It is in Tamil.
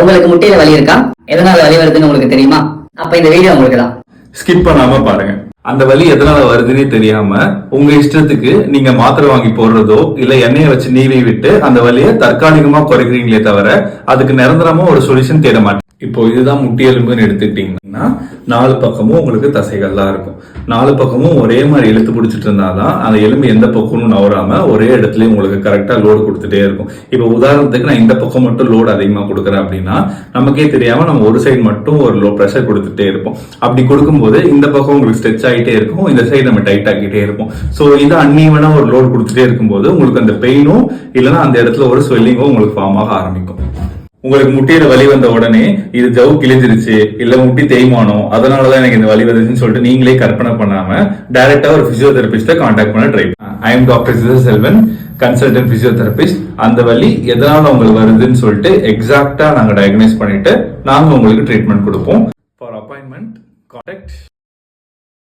உங்களுக்கு முட்டையில வலி இருக்கா? எதனால வலி வருதுன்னு உங்களுக்கு தெரியுமா? அப்ப இந்த வீடியோ உங்களுக்கு தான். ஸ்கிப் பண்ணாம பாருங்க. அந்த வலி எதனால வருதுன்னே தெரியாம உங்க இஷ்டத்துக்கு நீங்க மாத்திரை வாங்கி போடுறதோ இல்ல எண்ணெயை வச்சு நீவி விட்டு அந்த வலியை தற்காலிகமா குறைக்கிறீங்களே தவிர அதுக்கு நிரந்தரமா ஒரு சொல்யூஷன் தேட மாட்டேன். இப்போ இதுதான் முட்டி எலும்புன்னு எடுத்துக்கிட்டீங்கன்னா 4 பக்கமும் உங்களுக்கு தசைகள்லாம் இருக்கும். 4 பக்கமும் ஒரே மாதிரி இழுத்து பிடிச்சிட்டு இருந்தாதான் அந்த எலும்பு எந்த பக்கமும் நவராம ஒரே இடத்துல உங்களுக்கு கரெக்டா லோடு கொடுத்துட்டே இருக்கும். இப்போ உதாரணத்துக்கு நான் இந்த பக்கம் மட்டும் லோடு அதிகமா கொடுக்குறேன் அப்படின்னா நமக்கே தெரியாம நம்ம ஒரு சைடு மட்டும் ஒரு லோ ப்ரெஷர் கொடுத்துட்டே இருப்போம். அப்படி கொடுக்கும்போது இந்த பக்கம் உங்களுக்கு ஸ்ட்ரெச் ஆகிட்டே இருக்கும், இந்த சைடு நம்ம டைட் ஆகிட்டே இருப்போம். ஸோ இது அன்ஈவனா ஒரு லோடு கொடுத்துட்டே இருக்கும்போது உங்களுக்கு அந்த பெயினும் இல்லைன்னா அந்த இடத்துல ஒரு ஸ்வெல்லிங்கும் உங்களுக்கு ஃபார்ம் ஆக ஆரம்பிக்கும். உங்களுக்கு முட்டியில வலி வந்த உடனே இது ஜவு கிழிஞ்சிருச்சு இல்ல முட்டி தேய்மானம் அதனாலதான் எனக்கு இந்த வலி வந்துச்சுன்னு சொல்லிட்டு நீங்களே கற்பனை பண்ணாம டைரக்டா ஒரு பிசியோதெரபிஸ்ட கான்டாக்ட் பண்ண ட்ரை பண்ணுங்க. I am doctor Selvan, consultant physiotherapist. அந்த வலி எதனால உங்களுக்கு வருதுன்னு சொல்லிட்டு எக்ஸாக்டா நாங்க டயக்னைஸ் பண்ணிட்டு நாங்க உங்களுக்கு ட்ரீட்மெண்ட் கொடுப்போம். For appointment contact